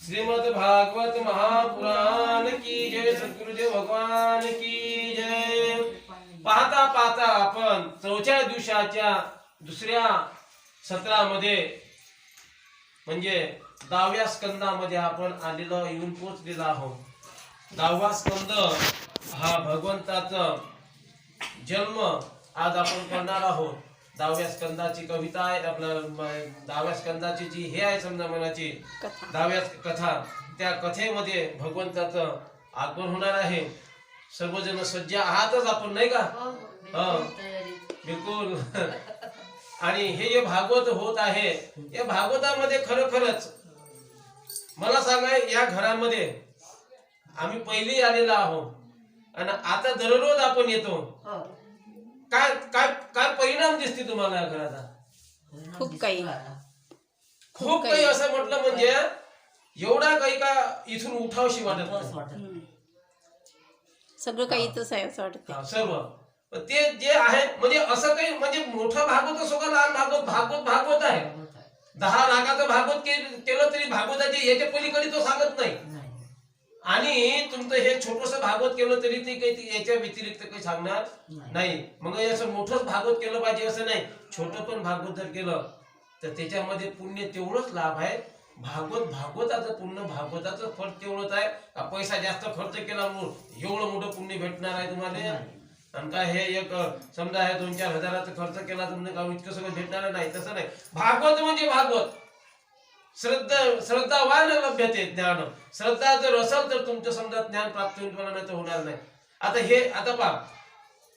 श्रीमद् भागवत महापुराण की जय, सद्गुरुदेव भगवान की जय। पाहता पाहता आपण चौथ्या दिवसाच्या दुसऱ्या सत्रामध्ये म्हणजे 10व्या स्कंदामध्ये आपण आलेलो येऊन पोहोचलेलो आहोत। 10वा स्कंद हा भगवंताचा जन्म आज आपण करणार आहोत। 10व्या स्कंदाची कविता आहे, आपल्या 10व्या स्कंदाची जी हे आहे समजा मनाची 10व्या कथा, त्या कथेमध्ये भगवंताचं आगमन होणार आहे। सर्वजण सज्ज आहातच आपण, नाही का? बिलकुल। आणि हे जे भागवत होत आहे या भागवतामध्ये खरोखरच मला सांगा, या घरामध्ये आम्ही पहिली आलेला आहोत आणि आता दररोज आपण येतो। काय काय काय परिणाम दिसते तुम्हाला या घराचा? खूप काही असं म्हटलं म्हणजे एवढा काही का इथून उठावशी वाटत नाही। सगळं काही इथंच आहे असं वाटतं सर्व ते जे आहे म्हणजे असं काही म्हणजे मोठं भागवत असो का लहान भागवत आहे। 10 लाखाचं भागवत केलं तरी भागवताचे याच्या पलीकडे तो सांगत नाही। आणि तुमचं हे छोटस भागवत केलं तरी ते काही याच्या व्यतिरिक्त काही सांगणार नाही। मग असं मोठंच भागवत केलं पाहिजे असं नाही, छोटं पण भागवत जर केलं तर त्याच्यामध्ये पुण्य तेवढंच लाभ आहे। भागवताचं पुण्य, भागवताचं फळ तेवढंच आहे का पैसा जास्त खर्च केला म्हणून एवढं मोठं पुण्य भेटणार आहे तुम्हाला? आणि काय हे एक समजा हे 2-4 हजाराचा खर्च केला तर म्हणजे काय इतकं सगळं भेटणार नाही, तसं नाही। भागवत म्हणजे भागवत श्रद्धावान लभ्यते ज्ञान। श्रद्धा जर असेल तर तुमचं समजा ज्ञान प्राप्त होईल, तुम्हाला नाही तर होणार नाही। आता पहा,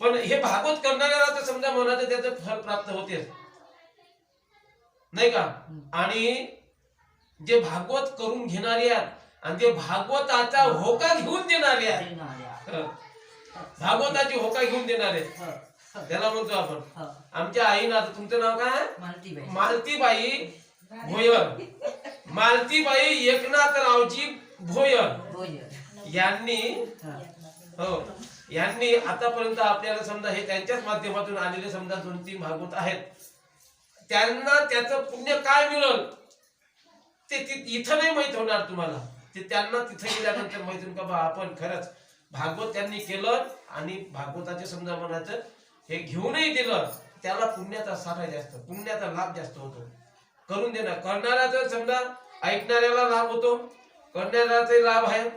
पण हे भागवत करणाऱ्याला तर समजा मनाचं त्याचं फल प्राप्त होतेच, नाही का? आणि जे भागवत करून घेणारे आहेत आणि ते भागवताचा होका घेऊन देणारे आहेत, भागवताची होका घेऊन देणारे त्याला म्हणतो आपण। आमच्या आईनं, आता तुमचं नाव काय? मालतीबाई भोयर, मालतीबाई एकनाथरावजी भोयर यांनी आतापर्यंत आपल्याला समजा हे त्यांच्याच माध्यमातून आलेले समजा 2-3 भागवत आहेत। त्यांना त्याचं पुण्य काय मिळेल ते इथं नाही माहित होणार तुम्हाला, ते त्यांना तिथे गेल्यानंतर माहित होईल का बा आपण खरंच भागवत त्यांनी केलं आणि भागवताचे समजा मनाचं हे घेऊनही दिलं, त्याला पुण्याचा साठा जास्त, पुण्याचा लाभ जास्त होतो। करून देणार करणाऱ्याचा समजा ऐकणाऱ्याला लाभ होतो, करणाऱ्याचाही लाभ आहे,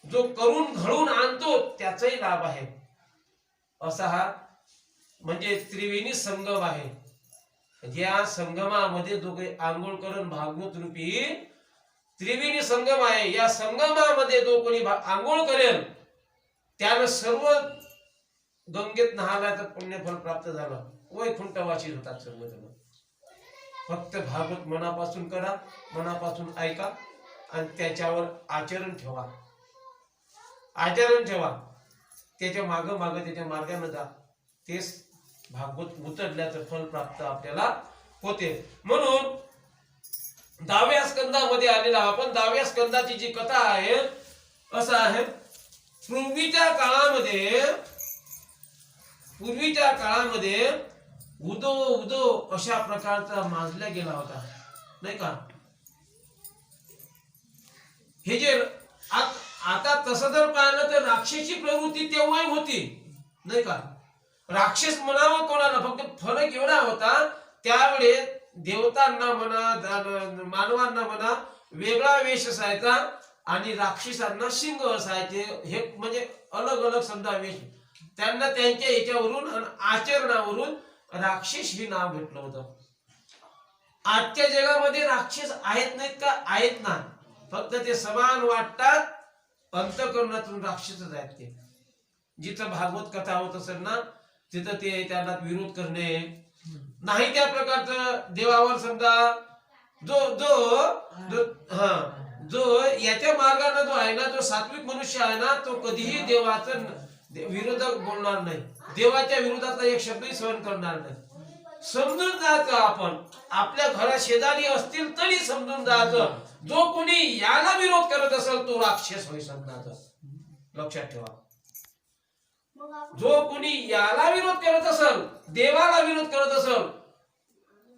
जो करून घडून आणतो त्याचाही लाभ आहे। असा हा म्हणजे त्रिवेणी संगम आहे। या संगमामध्ये जो काही आंघोळ करून भागवत रूपी त्रिवेणी संगम आहे, या संगमामध्ये जो कोणी आंघोळ करेल त्यानं सर्व गंगेत न्हाल्याचं पुण्यफल प्राप्त झालं, वैकुंठवासी होतात सर्वजण। फक्त भागवत मनापासून करा, मनापासून ऐका आणि त्याच्यावर आचरण ठेवा, त्याच्या मागं त्याच्या मार्गाने जा, तेच भागवत उतरल्याचं फल प्राप्त आपल्याला होते। म्हणून 10व्या स्कंदामध्ये आलेला आपण 10व्या स्कंदाची जी कथा आहे असं आहे, पूर्वीच्या काळामध्ये उदो अशा प्रकारचा माजला गेला होता, नाही का? हे जे आता तसं जर पाहिलं तर राक्षसी प्रवृत्ती तेव्हाही होती, नाही का? राक्षस म्हणावं कोणाला, फक्त फरक एवढा होता त्यावेळे देवतांना म्हणा मानवांना म्हणा वेगळा वेश असायचा आणि राक्षसांना शिंग असायचे। हे म्हणजे अलग अलग समजा वेश, त्यांना त्यांच्या याच्यावरून आणि आचरणावरून राक्षस हे नाव भेटलं होतं। आजच्या जगामध्ये राक्षस आहेत नाहीत का? आहेत ना, फक्त ते समान वाटतात, अंतःकरणातून राक्षसच आहेत ते। जिथं भागवत कथा होत असेल ना तिथं ते त्यांना विरोध करणे नाही, त्या प्रकारचं देवावर समजा जो याच्या मार्गाने जो आहे ना, जो सात्विक मनुष्य आहे ना, तो कधीही देवाचं विरोधक बोलणार नाही, देवाच्या विरोधातला एक शब्दही सहन करणार नाही। समजून जायचं, आपण आपल्या घरा शेजारी असतील तरी समजून जायचं, जो कोणी याला विरोध करत असेल तो राक्षस होय समजायचं, लक्षात ठेवा। जो कोणी याला विरोध करत असेल, देवाला विरोध करत असेल,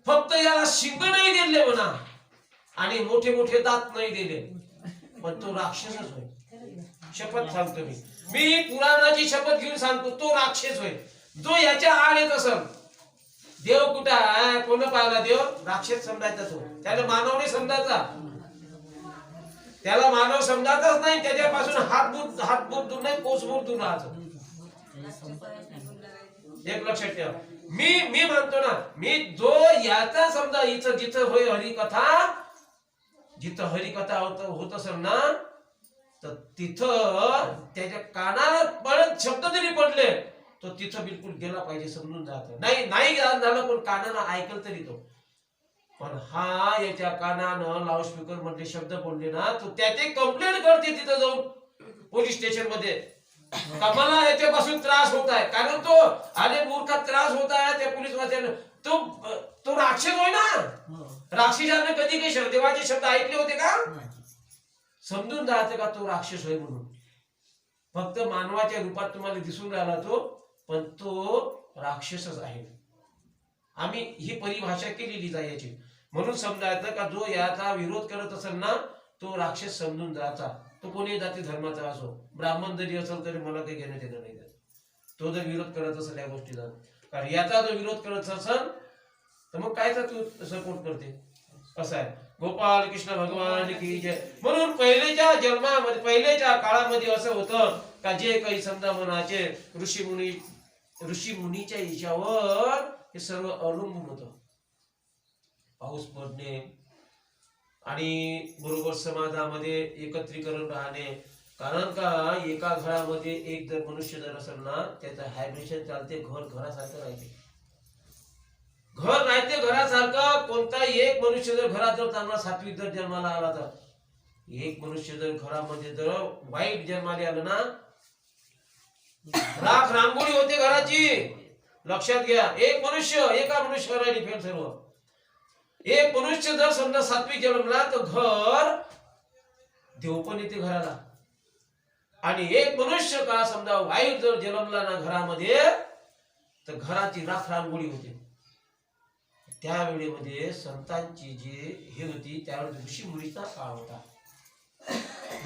फक्त याला शिंग नाही दिले म्हणा आणि मोठे मोठे दात नाही दिले, पण तो राक्षसच होय. शपथ सांगतो मी पुराणाची शपथ घेऊन सांगतो, तो राक्षस होय जो याच्या आड येत असल. देव कुठं आहे, कोण पाहिला देव? राक्षस समजायचा तो. त्याला मानव नाही समजायचा, त्याला मानव समजायचाच नाही. त्याच्यापासून हात दूर नाही, कोसभर दूर राहायचं. एक लक्षात ठेवा. मी म्हणतो ना, मी जो याचा समजा इथं जिथं होय हरिकथा, जिथं हरिकथा होत असेल ना, तर तिथं त्याच्या कानाला परत शब्द जरी पडले तो तिथं बिलकुल गेला पाहिजे, समजून जात. नाही झालं पण कानानं ऐकल तरी तो. पण हा याच्या कानानं लाऊडस्पीकर मधले शब्द बोलले ना, तो त्याचे कंप्लेंट करते तिथं जाऊन पोलीस स्टेशन मध्ये, का मला याच्यापासून त्रास होत आहे. कारण तो अरे मूर्खा त्रास होत आहे त्या पोलीस वाल्यानं. तो राक्षस होय ना. राक्षसाने कधी काही देवाचे शब्द ऐकले होते का? समजून जायचं का तो राक्षस होय म्हणून. फक्त मानवाच्या रूपात तुम्हाला दिसून राहिला तो, पण तो राक्षसच आहे. आम्ही ही परिभाषा केलेली जायची. म्हणून समजायचं का जो याचा विरोध करत असेल ना, तो राक्षस समजून जायचा. तो कोणी जाती धर्माचा असो, ब्राह्मण जरी असेल तरी मला काही घेणं देणं नाही. तो जर विरोध करत असेल या गोष्टीचा, कारण याचा जो विरोध करत असेल तर मग कायचा तू सपोर्ट करते, असं आहे. गोपाल कृष्ण भगवान की जय. म्हणून पहिलेच्या जन्मामध्ये, पहिलेच्या काळामध्ये असं होतं का जे काही समजा म्हणाचे ऋषी मुनीच्या हिच्यावर हे सर्व अवलंबून होतं. पाऊस पडणे आणि बरोबर समाजामध्ये एकत्रीकरण राहणे. कारण का एका घरामध्ये एक जर मनुष्य जर असेल ना, त्याचं हायब्रेशन चालते, घर घरासारखं राहते. घर राहते घरासारखं. कोणता एक मनुष्य जर घरात जर चांगला सात्विक जर जन्माला आला, तर एक मनुष्य जर घरामध्ये जर वाईट जन्माला आलं ना, राख रांगोळी होते घराची. लक्षात घ्या. एका मनुष्यावर फेल सर्व. एक मनुष्य जर समजा सात्विक जन्मला तर घर देव पण येते घराला. आणि एक मनुष्य का समजा वाईट जर जन्मला ना घरामध्ये, तर घराची राख रांगोळी होते. त्यावेळेमध्ये संतांची जी हे होती, त्यावेळेस ऋषी मुनीचा काळ होता.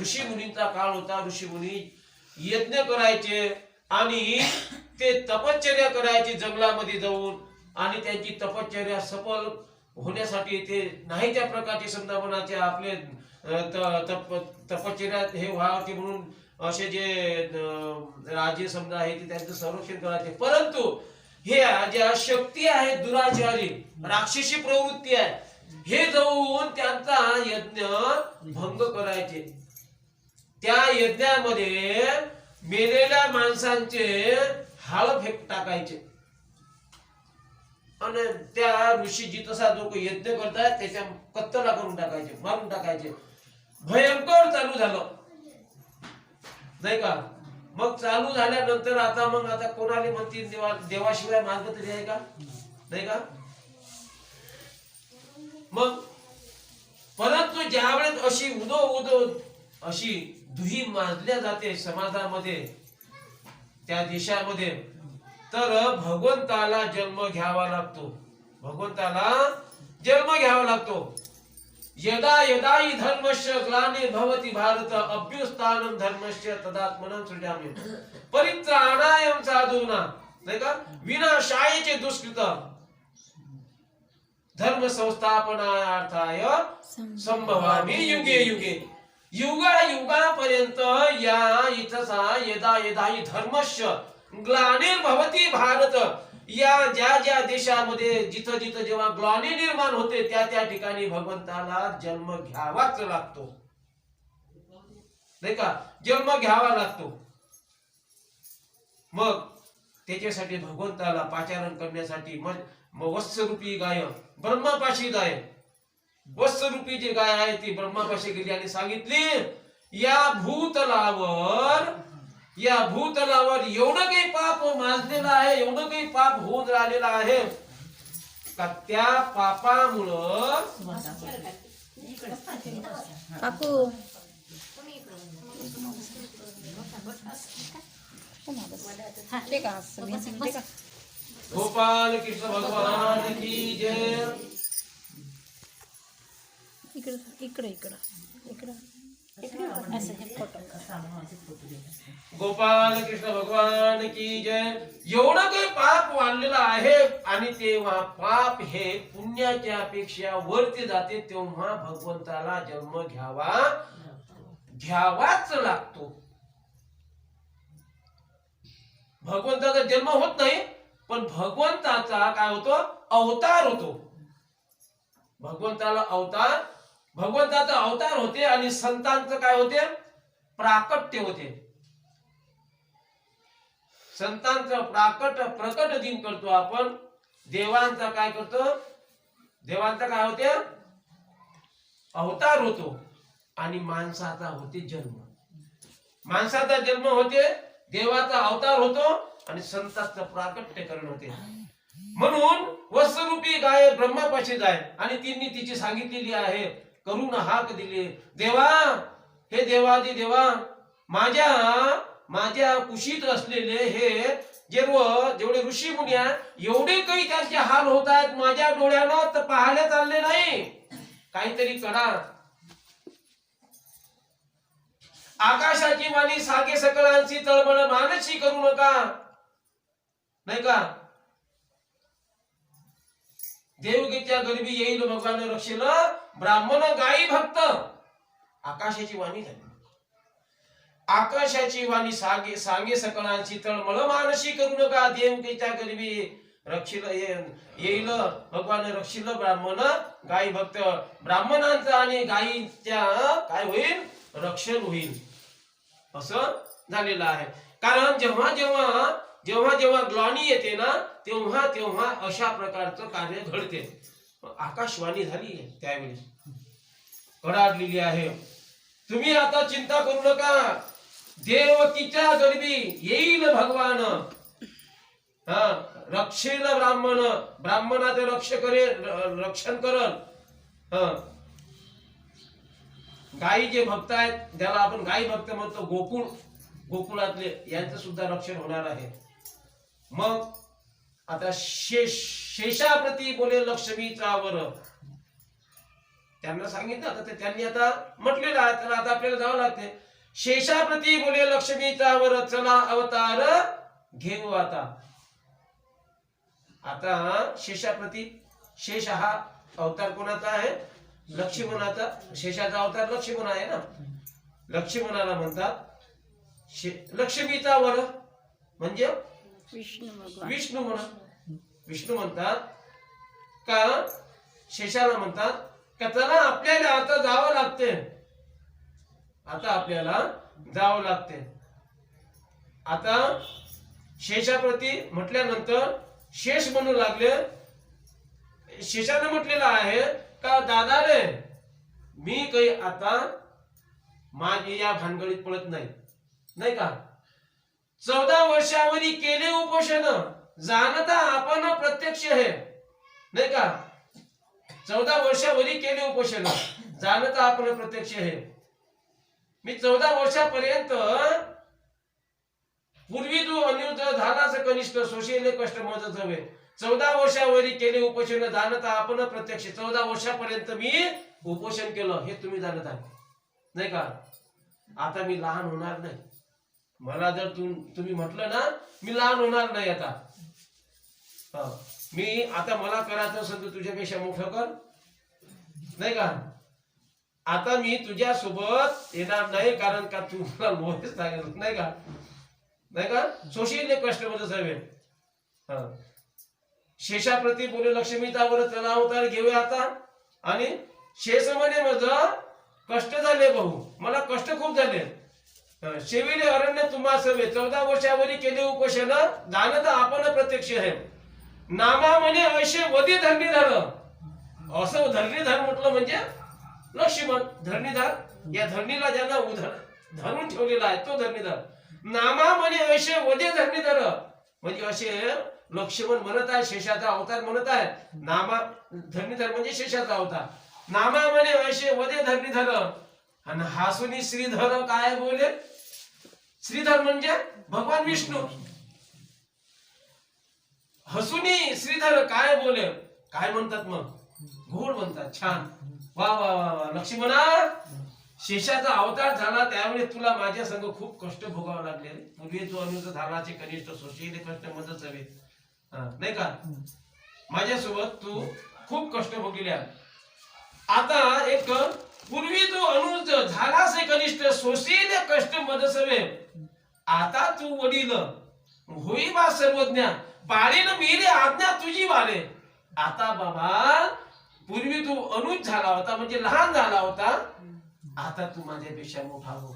ऋषी मुनींचा काळ होता. ऋषी मुनी यज्ञ करायचे आणि ते तपश्चर्या करायचे जंगलामध्ये जाऊन. आणि त्यांची तपश्चर्या सफल होण्यासाठी ते नाही त्या प्रकारचे समजा मनाचे आपले तपश्चर्या हे व्हावते म्हणून असे जे राजे समजा आहे ते त्यांचं संरक्षण करायचे. परंतु हे ज्या शक्ती आहेत दुराचारी, राक्षसी प्रवृत्ती आहे, हे जाऊन त्यांचा यज्ञ भंग करायचे. त्या यज्ञामध्ये मेलेल्या माणसांचे हाळ फेक टाकायचे. आणि त्या ऋषीजी तसा जो काही यज्ञ करतायत त्याच्या कत्तला करून टाकायचे, मारून टाकायचे. भयंकर चालू झालं नाही का. मग चालू झाल्यानंतर आता कोणाला म्हणतील देवाशिवाय मार्ग तरी आहे का, नाही का. मग परंतु ज्यावेळेस अशी उदो अशी दुही माजल्या जाते समाजामध्ये, त्या देशामध्ये, तर भगवंताला जन्म घ्यावा लागतो. भगवंताला जन्म घ्यावा लागतो. यदा यदा हि धर्मस्य ग्लानिर्भवति भारत अभ्युत्थानं धर्मस्य तदात्मनं सृजामि परित्राणाय साधूनां, नाही का, विनाशाय च दुष्कृतं धर्म संस्थापनार्थाय संभवामि युगे युगे. युगापर्यंत या इथसा यदा यदा हि धर्मस्य ग्लानिर्भवति भारत, या ज्या देशामध्ये जिथं जिथं जेव्हा ग्लानी निर्माण होते त्या ठिकाणी भगवंताला जन्म घ्यावाच लागतो, नाही का. जन्म घ्यावा लागतो. मग त्याच्यासाठी भगवंताला पाचारण करण्यासाठी मग वत्सरूपी गाय, ब्रह्मापाशी गाय, वत्सरूपी जी गाय आहे ती ब्रह्मापाशी गेली आणि सांगितली, या भूतलावर एवढं काही पाप माजलेलं आहे, एवढं काही पाप होऊन राहिलेलं आहे का त्या पापामुळं काकू गोपाल कृष्ण भगवान की जय. इकडं गोपाल कृष्ण भगवान की जय. एवढं काही पाप वाढलेलं आहे आणि तेव्हा पाप हे पुण्याच्या पेक्षा वरती जाते, तेव्हा भगवंताला जन्म घ्यावाच लागतो. भगवंताचा जन्म होत नाही, पण भगवंताचा काय होतो, अवतार होतो. भगवंताचा अवतार होते आणि संतांचं काय होते, प्राकट्य होते. संतांचं प्रकट दिन करतो आपण. देवांचा काय करतो, देवांचा काय होते, अवतार होतो. आणि माणसाचा होते जन्म. माणसाचा जन्म होते, देवाचा अवतार होतो आणि संतांचं प्राकट्यकरण होते. म्हणून वत्सरूपी गाय ब्रह्मापाशी जाय आणि तिने तिची सांगितलेली आहे, करून हाक दिली, देवा, हे देवादी देवा, माझ्या कुशीत असलेले हे जेवढे ऋषी मुनी आहेत, एवढे काही त्यांचे हाल होत आहेत, माझ्या डोळ्यानं तर पाहायला चालले नाही, काहीतरी करा. आकाशाची वाणी सागे सकळांची तळमळ मानसी करू नका, नाही का. देवगीच्या गरबी येईल भगवान रक्षेल ब्राह्मण गायी भक्त. आकाशाची वाणी झाली. आकाशाची वाणी सांगे सकळांची तळमळ मानसी करू नका. देवगीच्या गरबी रक्षिल येईल भगवान रक्षिल ब्राह्मण गायी भक्त. ब्राह्मणांचं आणि गायीच्या काय होईल, रक्षण होईल, असं झालेलं आहे. कारण जेव्हा जेव्हा ग्लानी येते ना, तेव्हा अशा प्रकारचं कार्य घडते. आकाशवाणी झाली त्यावेळी, कडाडलेली आहे. तुम्ही आता चिंता करू नका, देवकीच्या गरबी येईल भगवान, रक्षेल ब्राह्मणाचं रक्षण करल. गायी जे भक्त आहेत, ज्याला आपण गायी भक्त म्हणतो, गोकुळातले, यांचं सुद्धा रक्षण होणार आहे. मग आता शेषाप्रती बोले लक्ष्मीचा वर, त्यांना सांगितलं. आता त्यांनी आता म्हटलेलं आहे, त्याला आता आपल्याला जावं लागते. शेषाप्रती बोले लक्ष्मीचा वर, चला अवतार घेऊ आता. आता शेषाप्रती, शेष हा अवतार कोणाचा आहे, लक्ष्मणाचा. शेषाचा अवतार लक्ष्मण आहे ना, लक्ष्मणाला म्हणतात लक्ष्मीचा वर, म्हणजे विष्णू म्हणतात का. शेषाला म्हणतात का चला आपल्याला आता जावं लागते, आता शेषाप्रती म्हटल्यानंतर शेष म्हणू लागले. शेषाने म्हटलेलं आहे का, दादा रे, मी काही आता माझी या भानगडीत पडत नाही का. 14 वर्षावरी केले उपोषण, जाणता आपण प्रत्यक्ष आहे, नाही का. 14 वर्षावरी केले उपोषण, जाणता आपण प्रत्यक्ष आहे. मी 14 वर्षापर्यंत, पूर्वी तू अनिरुद्ध झालास कनिष्ठ, सोशेले कष्ट मज हवे. 14 वर्षावरी केले उपोषण, जाणता आपण प्रत्यक्ष. 14 वर्षापर्यंत मी उपोषण केलं, हे तुम्ही जाणत आहे, नाही का. आता मी लहान होणार नाही. मला जर तुम्ही म्हटलं ना, मी लहान होणार नाही आता. मी आता मला करायचं असेल तर तुझ्यापेक्षा मोठं कर, नाही का. आता मी तुझ्या सोबत येणार नाही, कारण का तू मला मोठेच सांगितलं, नाही का. सोशील कष्ट मध्ये सर्व. शेषाप्रती बोले लक्ष्मीचा वर, चला अवतार घेऊया आता. आणि शेष म्हणे माझं कष्ट झाले भाऊ, मला कष्ट खूप झाले. शेविले अरण्य तुम्हा सवे, 14 वर्षावरी केले उपोषण, जाणता आपण प्रत्यक्ष आहे. नामा म्हणे ऐशे वधी धरणीधर. असं धरणीधर म्हटलं म्हणजे लक्ष्मण. धरणीधर, या धरणीला ज्यांना धरून ठेवलेला आहे तो धरणीधर. नामा म्हणे ऐशे वधी धरणीधर, म्हणजे असे लक्ष्मण म्हणत आहे, शेषाचा अवतार म्हणत आहे. नामा धरणीधर म्हणजे शेषाचा अवतार. नामा म्हणे ऐशे वधे धरणीधर, आणि हासुनी श्रीधर काय बोले. श्रीधर म्हणजे भगवान विष्णू. हसुनी श्रीधर काय बोले, काय म्हणतात मग, गोड म्हणतात, छान. वा वा वा वा. लक्ष्मणा शेषाचा अवतार झाला त्यावेळी तुला माझ्या संग खूप कष्ट भोगावे लागले. पूर्वी जो अनुज झालाचे कनिष्ठ सोशीले कष्ट मदत हवे, नाही का? माझ्यासोबत तू खूप कष्ट भोगले. आता एक पूर्वी तू अनुज झालासे कनिष्ठ सोशीले कष्ट मदत हवे, आता तू वडील होई बा सर्वज्ञ बाळीन मिरे आज्ञा तुझी बाळे. आता बाबा पूर्वी तू अनुज झाला होता म्हणजे लहान झाला होता, आता तू माझ्यापेक्षा मोठा हो.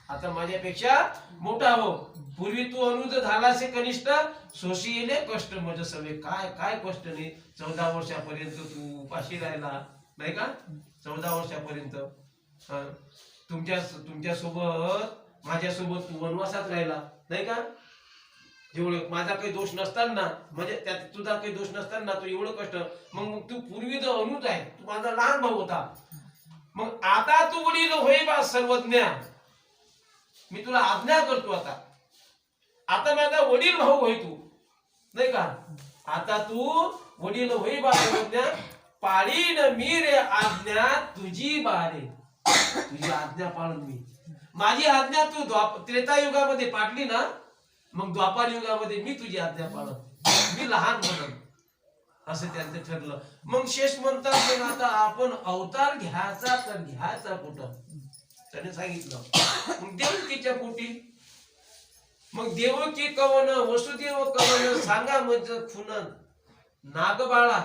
आता माझ्यापेक्षा मोठा हो. पूर्वी तू अनुज झालासे कनिष्ठ सोशीले कष्ट मज सवे. काय काय कष्ट नाही. 14 वर्षापर्यंत तू उपाशी राहिला, नाही का? 14 वर्षापर्यंत तुमच्या सोबत माझ्यासोबत तू वनवासात राहिला, नाही का? एवढं माझा काही दोष नसताना, म्हणजे त्यात तुझा काही दोष नसताना तू एवढं कष्ट. मग तू पूर्वी जो अनुज आहे, तू माझा लहान भाऊ होता, मग आता तू वडील होई बा सर्वज्ञ. मी तुला आज्ञा करतो. आता माझा वडील भाऊ होय तू, नाही का? आता तू वडील होई बा सर्वज्ञ पाळीन मी रे आज्ञा तुझी बारे. तुझी आज्ञा पाळून मी, माझी आज्ञा तू त्रेतायुगामध्ये पाडली ना, मग द्वापार युगामध्ये मी तुझी आज्ञा पाळत, मी लहान बनन, असं त्यांचं ठरलं. मग शेष म्हणतात मग आता आपण अवतार घ्यायचा तर घ्यायचा कुठं? त्याने सांगितलं मग देवकीच्या पोटी. मग देवकी कवन वसुदेव कवन सांगा म्हणजे खुन नागबाळा.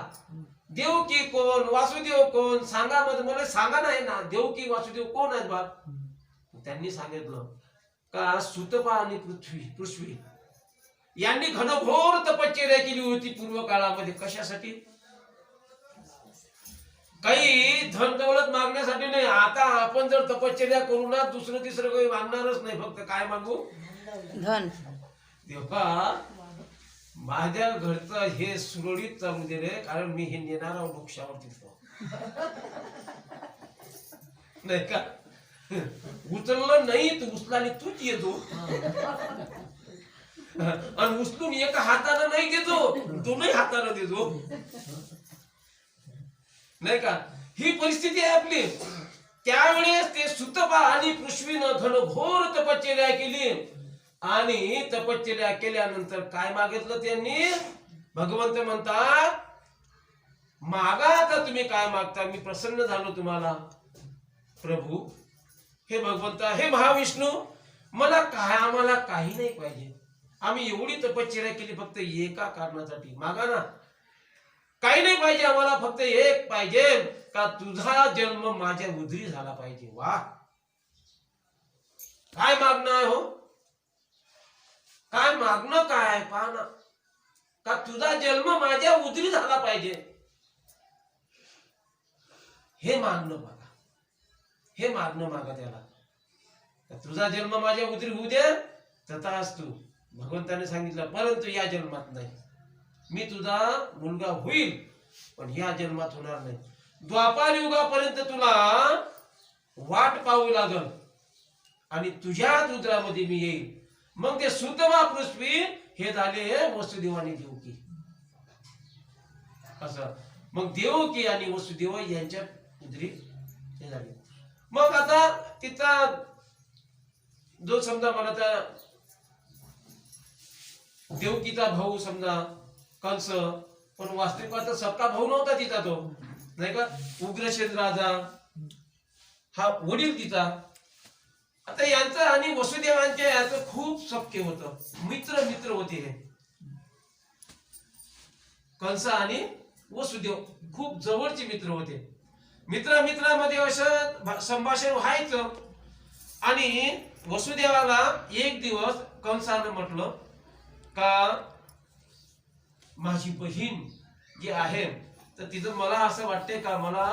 देवकी कोण वासुदेव कोण सांगा म्हणजे मला सांगा नाही ना, देवकी वासुदेव कोण आहेत बा? त्यांनी सांगितलं का सुतपा आणि पृथ्वी यांनी घनघोर तपश्चर्या केली होती पूर्व काळामध्ये. कशासाठी? काही धन दौलत मागण्यासाठी नाही. आता आपण जर तपश्चर्या करू ना, दुसरं तिसरं काही मागणारच नाही. फक्त काय मागू? धन. देवा माझ्या घरचं हे सुरळीत चालू दे रे, कारण मी हे नेणारा वृक्षावर तिथं, नाही का? उचललं नाही तू उचलाने तूच येतो, आणि उचलून एका हाताने नाही देतो, दोनही हाताने देतो, नाही का? ही परिस्थिती आहे आपली. त्यावेळेस ते सुतपा आणि पृथ्वीनं घनघोर तपश्चर्या केली, आणि तपश्चर्या केल्यानंतर काय मागितलं त्यांनी? भगवंत म्हणतात मागा आता तुम्ही काय मागता, मी प्रसन्न झालो तुम्हाला. प्रभू हे भगवंता, हे महाविष्णू, मला काय, आम्हाला काही नाही पाहिजे. आम्ही एवढी तपश्चर्या केली फक्त एका कारणासाठी, मागा ना. काही नाही पाहिजे आम्हाला, फक्त एक पाहिजे का तुझा जन्म माझ्या उदरी झाला पाहिजे. वा, काय मागणं आहे हो? काय मागणं काय? पहा ना, का तुझा जन्म माझ्या उदरी झाला पाहिजे, हे मागणं बघा. हे मागणं मागा त्याला, तुझा जन्म माझ्या उदरी होऊ दे, तथास्तु. भगवंताने सांगितलं परंतु या जन्मात नाही. मी तुझा मुलगा होईल पण या जन्मात होणार नाही. द्वापार युगापर्यंत तुला वाट पाहावी लागल आणि तुझ्याच उदरामध्ये मी येईल. मग ते सुतमा पृथ्वी हे झाले वसुदेव आणि देवकी. असं मग देवकी आणि वसुदेव यांच्या उदरी हे झाले. मग आता तिचा जो समजा मला त्या देवकीचा भाऊ समजा कंस, पण वास्तविक सक्का भाऊ नव्हता तिचा तो, नाही का? उग्रसेन राजा हा वडील तिचा. आता यांचं आणि वसुदेवांच्या याचं खूप सख्य होतं, मित्र होते हे. कंस आणि वसुदेव खूप जवळचे मित्र होते. मित्रामध्ये असं संभाषण व्हायचं. आणि वसुदेवाला एक दिवस कंसानं म्हटलं का माझी बहीण जी आहे तर तिचं मला असं वाटते का, मला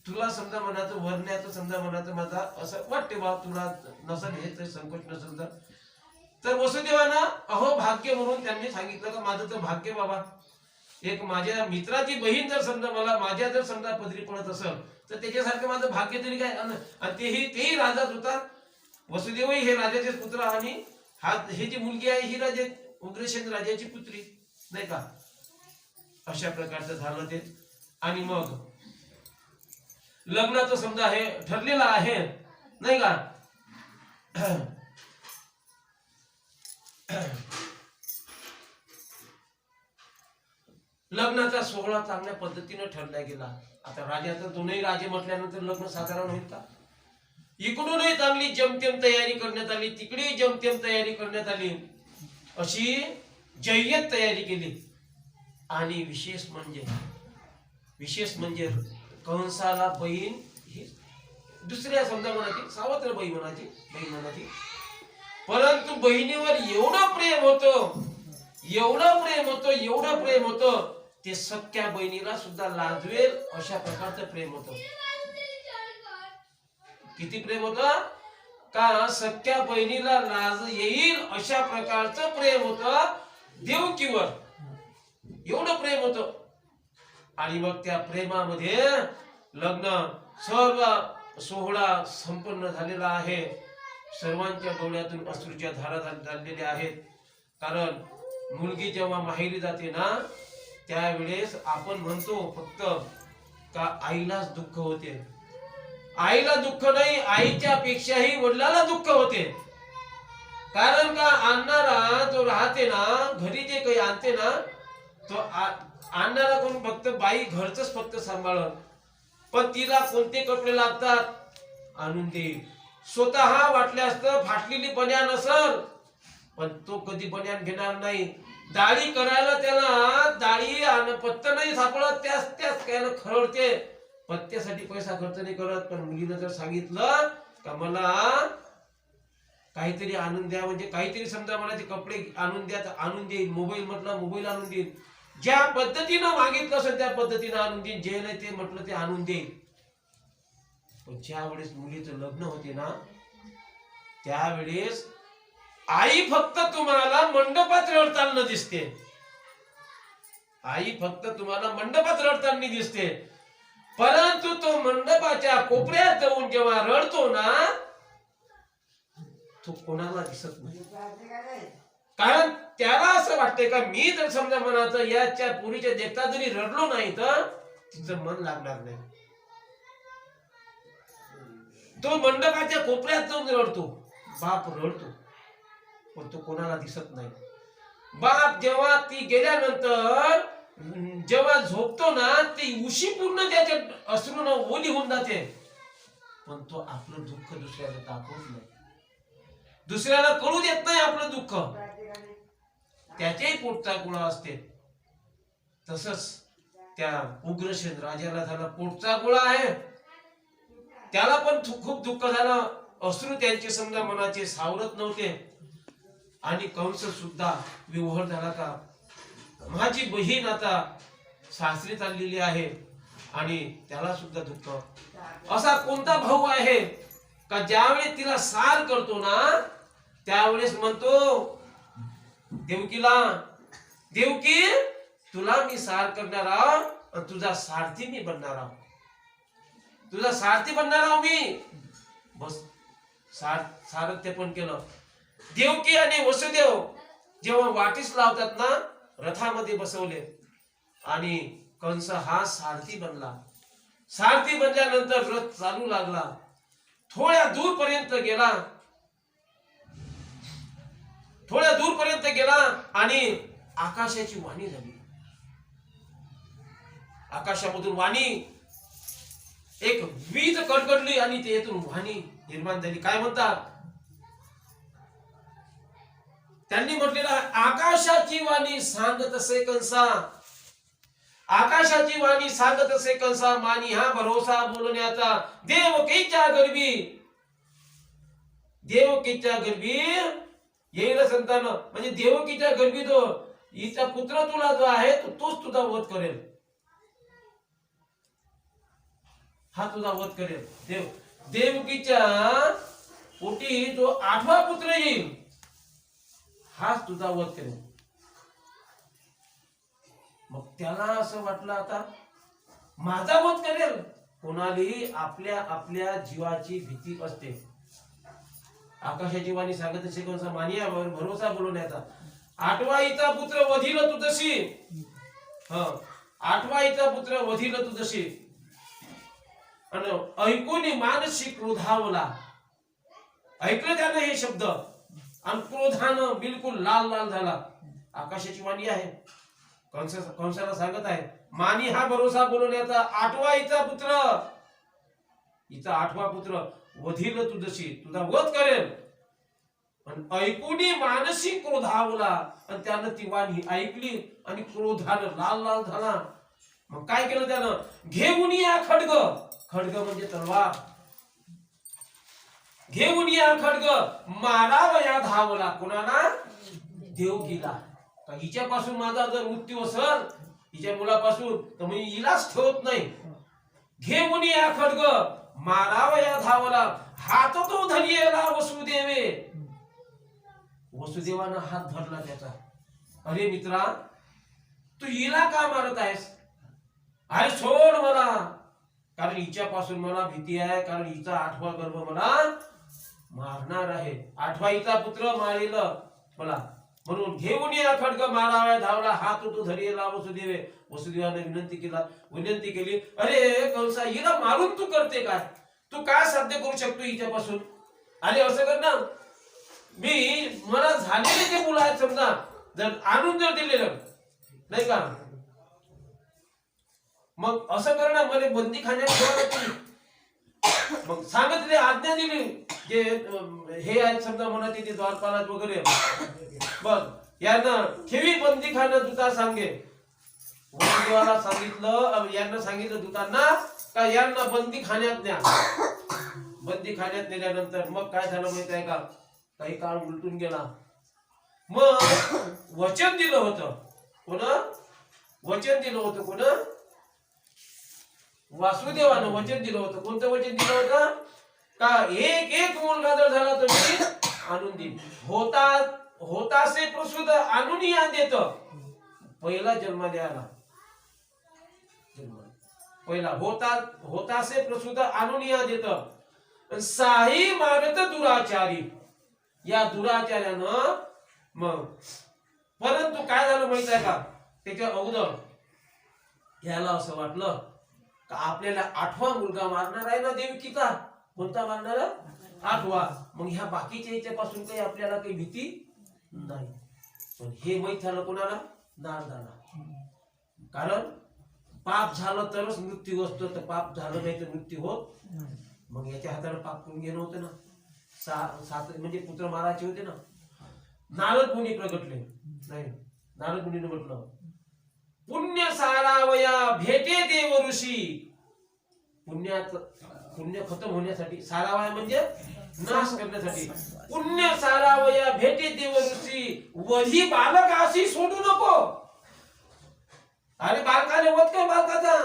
तुला समजा मनाचं वरण्याचं समजा मनाचं माझा असं वाटते बा, तुला नसेल हे तर संकोच नसेल तर वसुदेवाना अहो भाग्य म्हणून त्यांनी सांगितलं का माझं तर भाग्य बाबा, एक माझ्या मित्राची बहीण जर समजा मला माझ्या जर समजा पदरी पडत असेल तर त्याच्यासारखं माझं भाग्य तरी काय. आणि तेही राजाच होता, वसुदेवही हे राजाचे पुत्र, आणि हे जी मुलगी आहे ही राजे उग्रसेन राजाची पुत्री, नाही का? अशा प्रकारचं झालं ते. आणि मग लग्नाचं समजा हे ठरलेलं आहे. नाही का? लग्नाचा सोहळा चांगल्या पद्धतीने ठरला गेला. आता राजाचा दोन्ही राजे म्हटल्यानंतर लग्न साधारण होईल का? इकडूनही चांगली जमतेम तयारी करण्यात आली, तिकडेही जमतेम तयारी करण्यात आली, अशी जय्यत तयारी केली. आणि विशेष म्हणजे कंसाला बहीण ही दुसऱ्या समजा म्हणाची, सावत्र बाई म्हणाची, परंतु बहिणीवर एवढं प्रेम होतं ते सख्या बहिणीला सुद्धा लाजवेल अशा प्रकारचं प्रेम होतं. किती प्रेम होतं का? सख्या बहिणीला लाज येईल अशा प्रकारचं प्रेम होतं देवकीवर, एवढं प्रेम होतं. आणि मग त्या प्रेमामध्ये लग्न सर्व सोहळा संपन्न झालेला आहे. सर्वांच्या डोळ्यातून अश्रूच्या धारा झालेल्या आहेत. कारण मुलगी जेव्हा माहेरी जाते ना, त्यावेळेस आपण म्हणतो फक्त का आईलाच दुःख होते. आईला दुःख नाही, आईच्या पेक्षाही वडिलाला दुःख होते. कारण का आणणारा जो राहते ना, घरी जे काही आणते ना, तो आणणारा कोण? फक्त बाई घरच फक्त सांभाळत, पण तिला कोणते कपडे लागतात आणून देईल. स्वतः वाटले असतं फाटलेली बन्यान असल, पण तो कधी बन्यान घेणार नाही. दाढी करायला त्याला दाढी आणि पत्ता नाही सापडत, त्याच काय खरडते. पत्त्यासाठी पैसा खर्च नाही करत. पण मुलीनं जर सांगितलं का मला काहीतरी आणून द्या, म्हणजे काहीतरी समजा मला ते कपडे आणून द्या, तर आणून देईल. मोबाईल म्हटलं मोबाईल आणून देईल. ज्या पद्धतीनं मागितलं असेल त्या पद्धतीनं आणून देईल. जे नाही ते म्हटलं ते आणून देईल. पण ज्या वेळेस मुलीचं लग्न होते ना, त्यावेळेस आई फक्त तुम्हाला मंडपात रडताना दिसते. आई फक्त तुम्हाला मंडपात रडताना दिसते. परंतु तो मंडपाच्या कोपऱ्यात जाऊन जेव्हा रडतो ना, तो कोणाला दिसत नाही. कारण त्याला असं वाटतंय का मी जर समजा म्हणाचं याच्या पुरीच्या देखता जरी रडलो नाही तर तिचं मन लागणार नाही. तो मंडपाच्या कोपऱ्यात जाऊन रडतो, बाप रडतो, पण तो कोणाला दिसत नाही. बाप जेव्हा ती गेल्यानंतर जेव्हा झोपतो ना, ती उशी पूर्ण त्याच्या अश्रूनं ओली होऊन जाते, पण तो आपलं दुःख दुसऱ्याला दाखवत नाही, दुसऱ्याला कळू देत नाही आपलं दुःख. त्याच्याही पोटचा गोळा असते. तसंच त्या उग्रसेन राजाला झाला पोटचा गोळा आहे. त्याला पण खूप दुःख झालं. अश्रू त्यांचे समजा मनाचे सावरत नव्हते. आणि कंस सुद्धा विव्हळ झाला का माझी बहीण आता सासरी चाललेली आहे आणि त्याला सुद्धा दुःख. असा कोणता भाऊ आहे का ज्यावेळेस तिला सार करतो ना, त्यावेळेस म्हणतो देवकीला, देवकी तुला मी सार करणार आहो, तुझा सारथी मी बनणार आहो, तुझा सारथी बनणार आहो मी. बस सारथ्य पण केलं. देवकी आणि वसुदेव जेव्हा वाटीस लावतात ना, रथामध्ये बसवले आणि कंस हा सारथी बनला. सारथी बनल्यानंतर रथ चालू लागला. थोड्या दूरपर्यंत गेला आणि आकाशाची वाणी झाली. आकाशामधून वाणी एक वीज कडकडली आणि त्यातून वाणी निर्माण झाली. काय म्हणतात त्यांनी म्हटलेलं, आकाशाची वाणी सांगत असे कंसा, आकाशाची वाणी सांगत असे कंसा, मानी हा भरोसा बोलण्याचा, देवकीच्या गर्भी येईल संतान. म्हणजे देवकीच्या गर्भी जो हिचा पुत्र तुला जो आहे तोच तुझा वध करेल, हा तुझा वध करेल. देवकीच्या पोटी जो 8वा पुत्र येईल हाच तुझा वध करेल. मग त्याला असं वाटलं आता माझा वध करेल. कोणालाही आपल्या आपल्या जीवाची भीती असते. आकाशाची वाणी सांगत असे कंसा, मानिया भरोसा बोलवण्याचा, 8वा हिचा पुत्र वधील तुझशी, 8वा हिचा पुत्र वधील तुझशी. आणि ऐकून मानसी क्रोधावला, ऐकलं त्यानं हे शब्द आणि क्रोधानं बिलकुल लाल लाल झाला. आकाशाची वाणी आहे, कंसाला सांगत आहे, मानी हा भरोसा बोलवण्याचा आठवा हिचा पुत्र, हिचा आठवा पुत्र वधील तुझशी, तुझा वध करेल. आणि ऐकुनी मानसी क्रोधावला, आणि त्यानं ती वाणी ऐकली आणि क्रोधानं लाल लाल झाला. मग काय केलं त्यानं, घेऊन या खड्ग, खड्ग म्हणजे तलवार, घेऊन या खड्ग मारावया धावला. कोणाला, देवकीला. हिच्यापासून माझा जर मृत्यू असेल, हिच्या मुलापासून, तर मी हिलाच ठेवत नाही. घेऊन या खड्ग मारावया धावला, हात तो धरियला वसुदेवे. वसुदेवानं हात धरला त्याचा. अरे मित्रा, तू हिला का मारत आहेस? अरे सोड मला, कारण हिच्यापासून मला भीती आहे, कारण हिचा आठवा गर्भ मला मारणार आहे. आठवा हिचा पुत्र मारेल मला, म्हणून घेऊन या खड्ग माराव्या धावला, हात तो धरियला वसुदेवे. वसुदेवाने विनंती केली, अरे कंसा, हिला मारून तू करते काय? तू काय साध्य करू शकतो हिच्यापासून? अरे असं कर ना, मला झालेले जे मुलं आहेत समजा, जर आणून जर दिलेलं नाही का, मग असं कर ना, मला बंदी खाण्यात ठेवा. मग सांगितले, आज्ञा दिली, जे हे आहेत समजा म्हणा तिथे द्वारपालात वगैरे, बघ यांना ठेवी बंदी खाणं दूता सांगे. वसुदेवाला सांगितलं, यांना सांगितलं दूतांना का यांना बंदी खाण्यात न्या. बंदी खाण्यात नेल्यानंतर मग काय झालं माहित आहे का, काही काळ उलटून गेला. मग वचन दिलं होतं, कोण वचन दिलं होतं, कोण, वासुदेवानं वचन दिलं होतं. कोणतं वचन दिलं होतं? का एक एक मुलगा जर झाला तर मी आणून देईन. होतासे प्रसूत आणून या देत. पहिला जन्म द्यायला, पहिला होतासे प्रसूत आणून या देत. साही मागत दुराचारी, या दुराचार्यानं मग, परंतु काय झालं माहित आहे का, त्याच्या अगोदर याला असं वाटलं का आपल्याला आठवा मुलगा मारणार आहे ना देवकीचा. कोणता मारणार? आठवा. मग ह्या बाकीच्या याच्यापासून काही आपल्याला काही भीती नाही. पण हे माहित झालं कोणाला? नारदाला. कारण पाप झालं तरच मृत्यू असतो, तर पाप झालं नाही तर मृत्यू होत. मग याच्या हाताने पाप करून घेणं होतं ना, सात म्हणजे पुत्र मारायचे होते ना. नारद मुनी प्रगटले, नाही नारद मुनीने म्हटलं, पुण्य सारावया भेटे देव ऋषी. पुण्य खतम होण्यासाठी, सारावया म्हणजे नाश करण्यासाठी. पुण्य सारावया भेटे देव ऋषी, वधी बालक अशी सोडू नको. अरे बालकाने वध काय बालकाचा,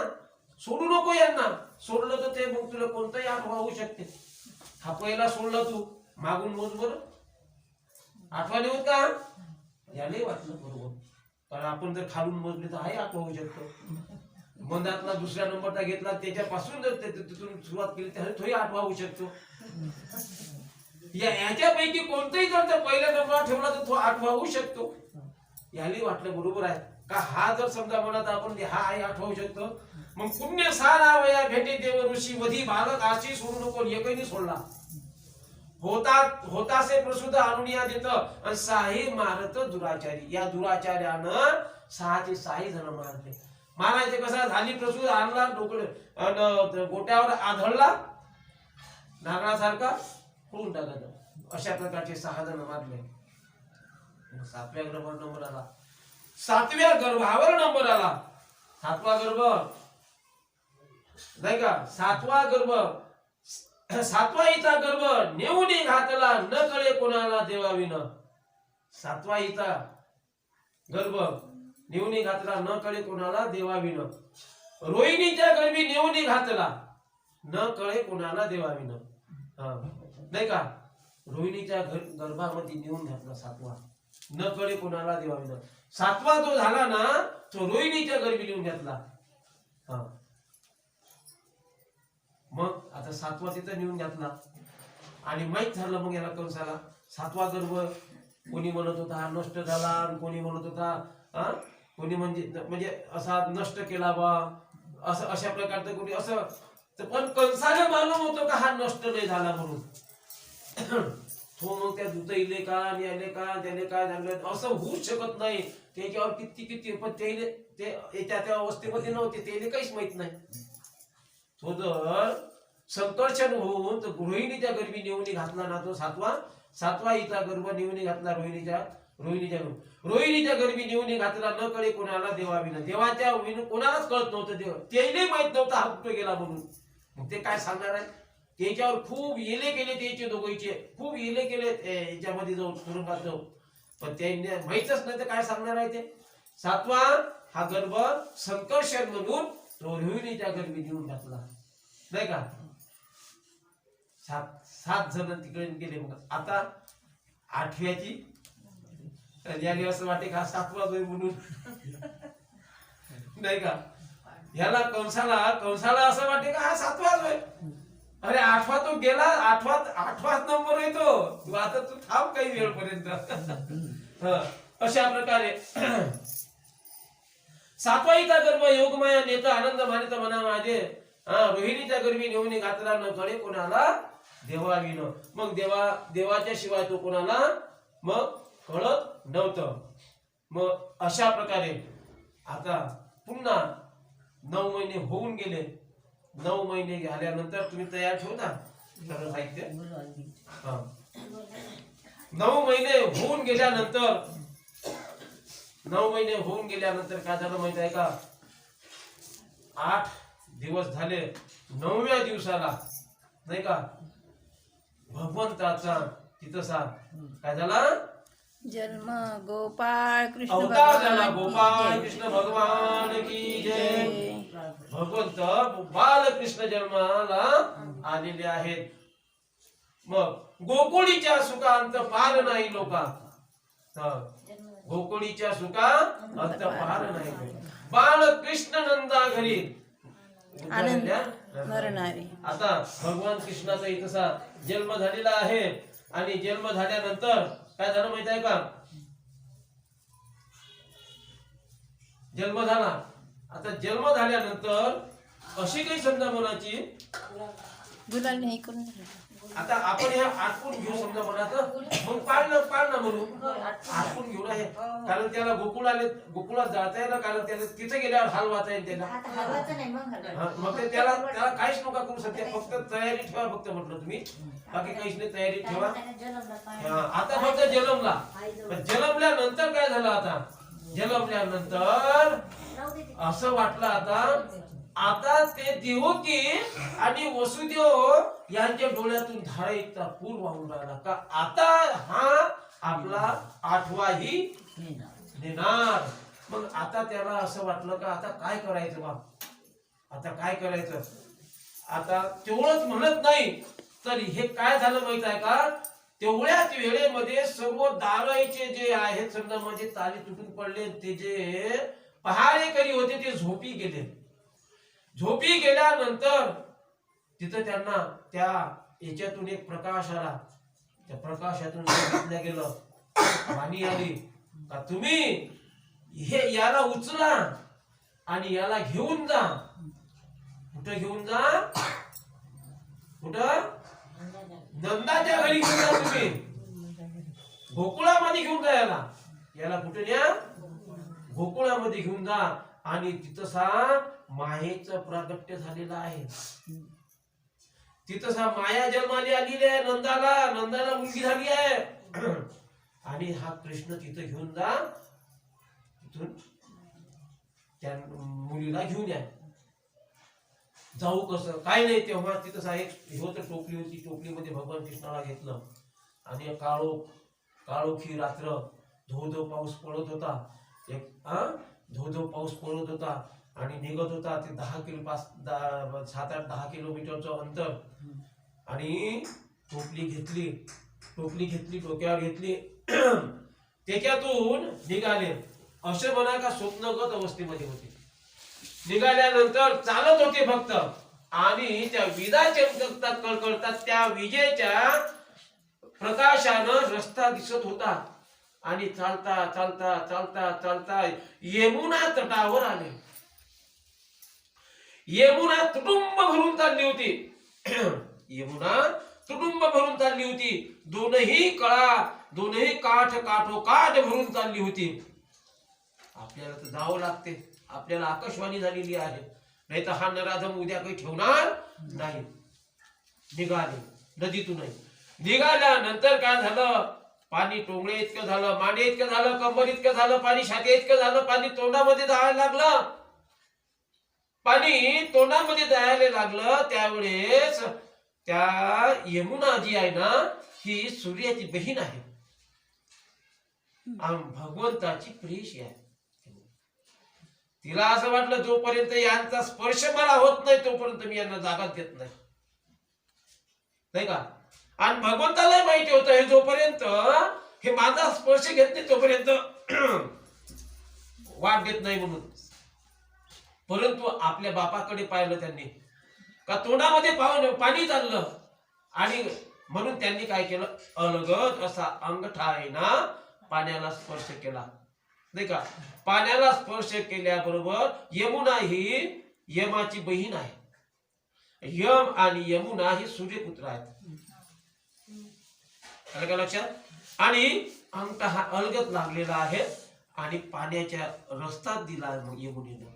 सोडू नको यांना. सोडलं तर ते मग तुला कोणताही आठवा होऊ शकते. हा पहिला सोडला तू, मागून मोज बरं, आठवा नाही होत का? याने वाटलं बरोबर, कारण आपण जर खालून मोजले तर हाही आठवा होऊ शकतो. मंदातला दुसऱ्या नंबरचा घेतला, त्याच्यापासून जर तिथून सुरुवात केली तर थोडी आठवा होऊ शकतो. याच्यापैकी कोणताही जर पहिल्या नंबरला ठेवला तर तो आठवा होऊ शकतो. याला वाटलं बरोबर आहे का, हा जर समजा म्हणत आपण हा आहे आठवा होऊ शकतो. मग पुण्य सारावया भेटे देव ऋषी, वधी बालक अशी सोडू नको. एकही सोडला. होतासे प्रसूत आणून या देत, आणि साही मारत दुराचारी. या दुराचार्यानं 6 ते 6 जण मारले. मारायचे कसा, झाली प्रसूत, आणला डोकं गोट्यावर आधळला, नारळासारखा फोडून टाकायचं. अशा प्रकारचे 6 जण मारले. 7व्या गर्भावर नंबर आला, 7व्या गर्भावर नंबर आला. 7वा गर्भ नाही का, 7वा गर्भ, 7वा हिचा गर्भ नेऊन घातला, न कळे कोणाला देवाविन. 7वा हिचा गर्भ नेऊन घातला, न कळे कोणाला देवाविन. रोहिणीच्या गर्भी नेऊन घातला, न कळे कोणाला देवाविन. नाही का, रोहिणीच्या गर्भामध्ये नेऊन घातला 7वा, न कळे कोणाला देवाविन. 7वा जो झाला ना, तो रोहिणीच्या गर्भी नेऊन घातला. मग आता 7वा तिथं नेऊन घातला, आणि माहित झालं मग याला कंसाला 7वा गर्भ. कोणी म्हणत होता हा नष्ट झाला, आणि कोणी म्हणत होता कोणी म्हणजे असा नष्ट केला बा, असं अशा प्रकारचं कोणी असं. पण कंसाला मालूम होतं का हा नष्ट नाही झाला म्हणून. तो मग त्या दूत इले का आणि आले का त्याने काय झालं असं होऊच शकत नाही. त्याच्यावर किती किती पण ते त्या अवस्थेमध्ये नव्हते, त्याने काहीच माहित नाही. तो जर संकर्षण होऊन तर रोहिणीच्या गर्भी नेऊन घातला ना, तो सातवा हिचा गर्भ नेऊन घातला रोहिणीच्या गर्भी नेऊन घातला, न कळे कोणाला देवाविना. देवाच्या विना कोणालाच कळत नव्हतं, देव त्यालाही माहित नव्हता हा कुठे गेला म्हणून. मग ते काय सांगणार आहे. त्याच्यावर खूप येले केले, त्याचे दोघीचे खूप येले केले याच्यामध्ये जाऊन तुरुंगात जाऊन, पण त्यांनी माहितच नाही तर काय सांगणार आहे ते. सातवा हा गर्भ संकर्षण म्हणून तो रोहिणीच्या गर्भी नेऊन घातला, नाही का. सात जण तिकडे गेले. मग आता आठव्याची याने असं वाटे का सातवा होय म्हणून, नाही का. याला कंसाला असं वाटे का हा सातवाच होय. अरे आठवा तो गेला, आठवाच नंबर आहे तो. तू आता तू थांब काही वेळपर्यंत. अशा प्रकारे सातवा हिचा गर्भ योगमाया नेता आनंद मानित मना माझे. रोहिणीच्या गर्भी नेऊन घातला, न कळे कोणाला देवाविन. मग देवाच्या शिवाय तो कोणाला मग कळत नव्हतं. मग अशा प्रकारे आता पुन्हा 9 महिने होऊन गेले. 9 महिने झाल्यानंतर तुम्ही तयार ठेवता सर्व साहित्य. 9 महिने होऊन गेल्यानंतर काय झालं माहित आहे का. 8 दिवस झाले. 9व्या दिवसाला, नाही का, भगवंताचा तिथं काय झाला जन्म. गोपाळ कृष्ण अवतार झाला. भगवान की गोपाळ जय. कृष्ण भगवान की जय. भगवंत बालकृष्ण जन्माला आलेले आहेत. मग गोकुळीच्या सुखांत पार नाही लोका. गोकुळीच्या सुखा अंत पार नाही. बालकृष्ण नंदा घरी आनंद मरणारे. आता भगवान कृष्णाचा इथं जन्म झालेला आहे. आणि जन्म झाल्यानंतर काय झालं माहित आहे का. जन्म झाला. आता जन्म झाल्यानंतर अशी काही समजा मनाची. गुलाल नाही करून आता आपण ह्या आटपून घेऊ समजा मनाचं. मग पाळणं म्हणू आटपून घेऊ ना हे. कारण त्याला गोकुळात जाता येईल, कारण त्याला तिथे गेल्यावर हाल वाचा येईल त्याला. मग ते त्याला काहीच नका करू सध्या. फक्त तयारी ठेवा फक्त म्हटलं तुम्ही, बाकी काहीच नाही. तयारी ठेवा. आता फक्त जन्मला. पण जन्मल्यानंतर काय झालं. आता जन्मल्यानंतर असं वाटलं आता ते देवकी आणि वसुदेव यांच्या डोळ्यातून धारा इतका पूर वाहून राहिला का. आता हा आपला 8वाही नेणार. मग आता त्याला असं वाटलं का आता काय करायचं बा. आता काय करायचं. आता तेवढंच म्हणत नाही तर हे काय झालं माहित आहे का. तेवढ्याच वेळेमध्ये सर्व दाराचे जे आहेत समजा म्हणजे ताली तुटून पडले. ते जे पहारेकरी होते ते झोपी गेले. झोपी गेल्यानंतर तिथं त्यांना त्या याच्यातून एक प्रकाश आला. त्या प्रकाशातून सांगितलं गेलं, वाणी आली का तुम्ही याला उचला आणि याला घेऊन जा. कुठं घेऊन जा. कुठं. नंदाच्या घरी घेऊन जा तुम्ही. गोकुळामध्ये घेऊन जा याला कुठे न्या. गोकुळामध्ये घेऊन जा. आणि तिथं मायेचं प्रागट्य झालेलं आहे. तिथं माया जन्माला आलेली आहे. नंदाला मुलगी झाली आहे. आणि हा कृष्ण तिथं घेऊन जा. तिथून त्या मुलीला घेऊन या. जाऊ कसं काय नाही. तेव्हा तिथं एक होतं टोपली होती. टोपलीमध्ये भगवान कृष्णाला घेतलं आणि काळोखी रात्र धो पाऊस पडत होता. धो पाऊस पडत होता आणि निघत होता. ते 7-8-10 किलोमीटरचं अंतर. आणि टोपली घेतली डोक्यावर घेतली. त्याच्यातून निघाले. असे म्हणा का स्वप्नगत अवस्थेमध्ये होते. निघाल्यानंतर चालत होते फक्त. आणि त्या विजा चमकतात कळकळतात. त्या विजेच्या प्रकाशानं रस्ता दिसत होता. आणि चालता चालता चालता चालता यमुना तटावर आले. यमुना तुडुंब भरून चालली होती. यमुना तुडुंब भरून चालली होती. दोनही कळा, दोनही काठ काठोकाठ भरून चालली होती. आपल्याला तर जावं लागते, आपल्याला आकाशवाणी झालेली आहे, नाही तर हा नराधम उद्या काही ठेवणार नाही. निघाले नदीतूनही. निघाल्यानंतर काय झालं, पाणी टोंगळे इतकं झालं, मांडे इतकं झालं, कंबर इतकं झालं, पाणी छाती इतकं झालं, पाणी तोंडामध्ये जायला लागलं. पाणी तोंडामध्ये जायला लागलं त्यावेळेस त्या यमुना जी आहे ना, ही सूर्याची बहीण आहे आणि भगवंताची प्रेयसी आहे. तिला असं वाटलं जोपर्यंत यांचा स्पर्श मला होत नाही तोपर्यंत मी यांना जागाच देत नाही, नाही का. आणि भगवंताला माहिती होतं हे जोपर्यंत हे माझा स्पर्श घेत नाही तोपर्यंत वाट देत नाही म्हणून. परंतु आपल्या बापाकडे पाहिलं त्यांनी का तोंडामध्ये पाणी चाललं आणि म्हणून त्यांनी काय केलं, अलगद असा अंगठा आहे ना पाण्याला स्पर्श केला, नाही का. पाण्याला स्पर्श केल्याबरोबर यमुना ही यमाची बहीण आहे. यम आणि यमुना ही सूर्यपुत्र आहेत, आलं का लक्षात. आणि अंगठा हा अलगद लागलेला आहे आणि पाण्याच्या रस्त्यात दिला यमुनेनं.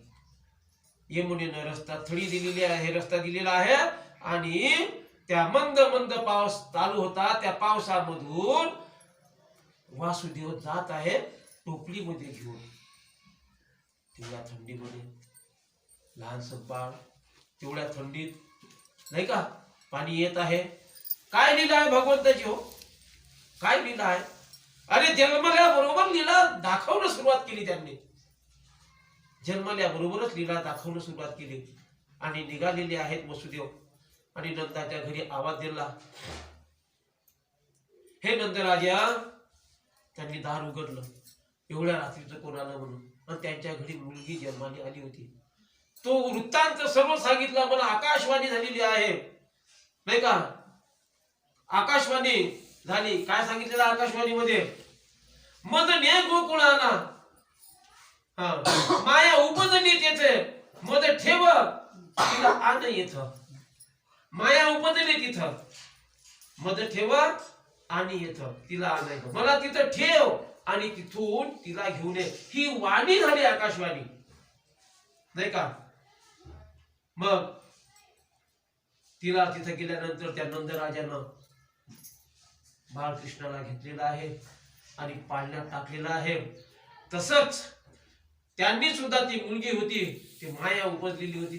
यमुनेनं रस्ता थडी दिलेली आहे, रस्ता दिलेला आहे. आणि त्या मंद मंद पाऊस चालू होता, त्या पावसामधून वासुदेव जात आहे टोपलीमध्ये घेऊन. तेवढ्या थंडीमध्ये लहानसं बाळ तेवढ्या थंडीत, नाही का, पाणी येत आहे. काय लीला आहे भगवंताची, हो काय लीला आहे. अरे जन्मल्याबरोबर लीला दाखवणं सुरुवात केली त्यांनी, जन्मल्याबरोबरच लीला दाखवणं सुरुवात केली. आणि निघालेले आहेत वसुदेव आणि नंदाच्या घरी आवाज दिला. हे नंदराजा, त्यांनी दार उघडलं. एवढ्या रात्रीचं कोण आलं म्हणून. आणि त्यांच्या घरी मुलगी जन्माला आली होती. तो वृत्तांत सर्व सांगितला. मला आकाशवाणी झालेली आहे, नाही का. आकाशवाणी झाली. काय सांगितलेलं आकाशवाणीमध्ये, मद ने गोकुळाना माया उपजली तेथे, मद ठेव तिला आण येथ. माया उपजली तिथं, मद ठेव आणि येथ तिला आणायचं. मला तिथं ठेव आणि तिथून तिला घेऊन ये. ही वाणी झाली आकाशवाणी, नाही का. मग तिला तिथं गेल्यानंतर त्या नंदराजानं बाळकृष्णाला घेतलेला आहे आणि पाळण्यात टाकलेला आहे. तसंच त्यांनी सुद्धा ती मुलगी होती, ती माया उपजलेली होती,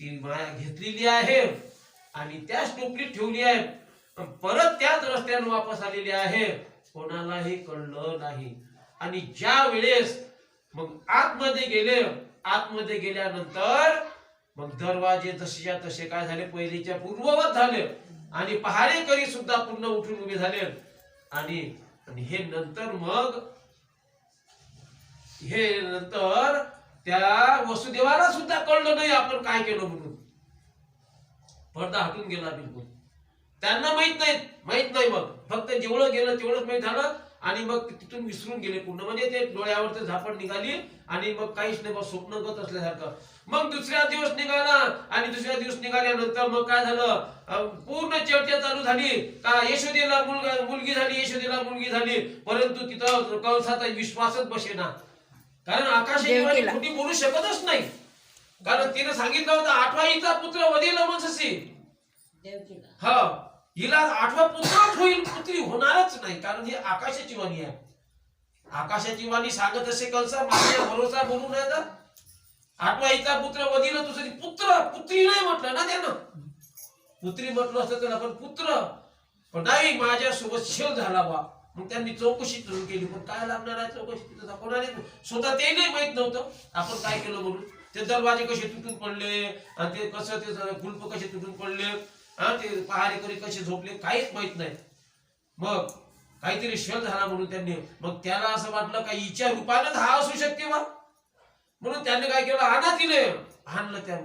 ती माया घेतलेली आहे आणि त्याच टोपलीत ठेवली आहे. परत त्याच रस्त्याने वापस आलेली आहे, कोणालाही कळलं नाही. आणि ज्या वेळेस मग आतमध्ये गेले, आतमध्ये गेल्यानंतर मग दरवाजे जसेच्या तसे काय झाले, पहिलीच्या पूर्ववत झाले. आणि पहारेकरी सुद्धा पूर्ण उठून उभे झाले. आणि हे नंतर मग हे नंतर त्या वसुदेवाला सुद्धा कळलं नाही आपण काय केलं म्हणून. पडदा हटून गेला बिलकुल. त्यांना माहित नाही. मग फक्त जेवढं गेलं तेवढंच माहित झालं आणि मग तिथून विसरून गेले पूर्ण. म्हणजे ते डोळ्यावरचं झापड निघाली आणि मग काहीच नाही, मग स्वप्नगत असल्यासारखं. मग दुसऱ्या दिवस निघाला आणि दुसऱ्या दिवस निघाल्यानंतर मग काय झालं, पूर्ण चर्चा चालू झाली का यशोदेला मुलगी झाली, यशोदेला मुलगी झाली. परंतु तिथं कंसाचा विश्वासच बसेना, कारण आकाशाची खोटी बोलू शकतच नाही. कारण तिने सांगितलं होतं 8वा हिचा पुत्र वधील मनससी. हा, हिला 8वा पुत्रच होईल, पुत्री होणारच नाही. कारण ही आकाशाची वाणी आहे. आकाशाची वाणी सांगत असे कंसा, माझ्या भरोसा बोलू नये तर 8वा हिचा पुत्र वधील तुझं. पुत्री नाही म्हटलं ना त्यानं, पुत्री म्हटलं असतं त्याला, पण पुत्र पण नाही, माझ्यासोबत छळ झाला बा. मग त्यांनी चौकशी सुरू केली. पण काय लागणार आहे चौकशी, तिथं दाखवणार आहे. स्वतः ते नाही माहित नव्हतं आपण काय केलं म्हणून. ते दरवाजे कसे तुटून पडले आणि ते कसं ते कुलप कसे तुटून पडले, ते पहारेकरी कसे झोपले, काहीच माहित नाही. मग काहीतरी छळ झाला म्हणून त्यांनी, मग त्याला असं वाटलं का हिच्या रूपानं हा असू शकते बा. म्हणून त्याने काय केलं, आणा तिने आणलं त्या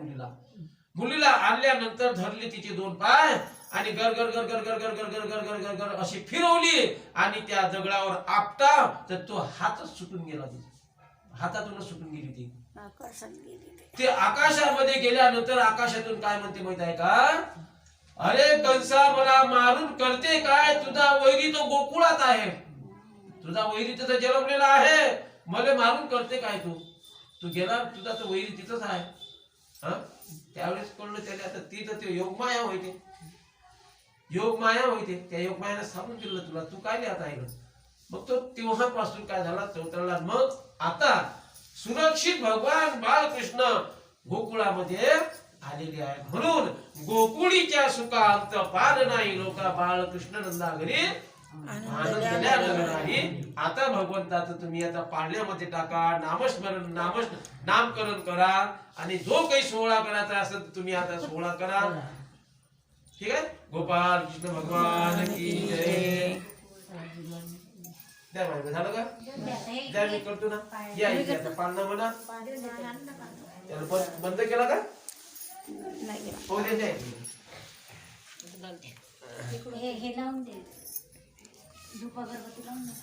मुलीला आणल्यानंतर धरले तिचे 2 पाय आणि गरगर गरगर गरगर गरगर गरगर गरगर अशी फिरवली आणि त्या दगडावर आपटा तर तो हातच सुटून गेला. हातातूनच सुटून गेली ती, आकाशात गेली. ते आकाशामध्ये गेल्यानंतर आकाशातून काय म्हणते माहित आहे का, अरे कंसा मला मारून करते काय, तुझा वैरी तो गोकुळात आहे, तुझा वैरी तिथं जन्मलेला आहे, मला मारून करते काय तू, तू गेला तुझा तो वैरी तिथंच आहे. हा त्यावेळेस कळलं त्याला, आता ती तर ते योगमाया होते, योगमाया होते, त्या योगमायानं सांगून दिलं तुला, तू काय आता ऐकलं. मग तो तेव्हापासून काय झाला चौतरला. मग आता सुरक्षित भगवान बाळकृष्ण गोकुळामध्ये आलेले आहे, म्हणून गोकुळीच्या सुखांत पार नाही, लोका बाळकृष्ण नंदा घरी आनंद द्यावा नाही. आता भगवंताचं तुम्ही आता पाळण्यामध्ये टाका, नामस्मरण नामकरण करा, आणि जो काही सोहळा करायचा असेल तर तुम्ही आता सोहळा करा. ठीक आहे. गोपाल कृष्ण भगवान की जय. द्या माहिती झालं का, द्या मी करतो ना. या इथे आता पाळणा म्हणा, त्याला बंद केला का, नाही हो दे द्या. हे लावून दे, धूप अगरबत्ती लावून दे.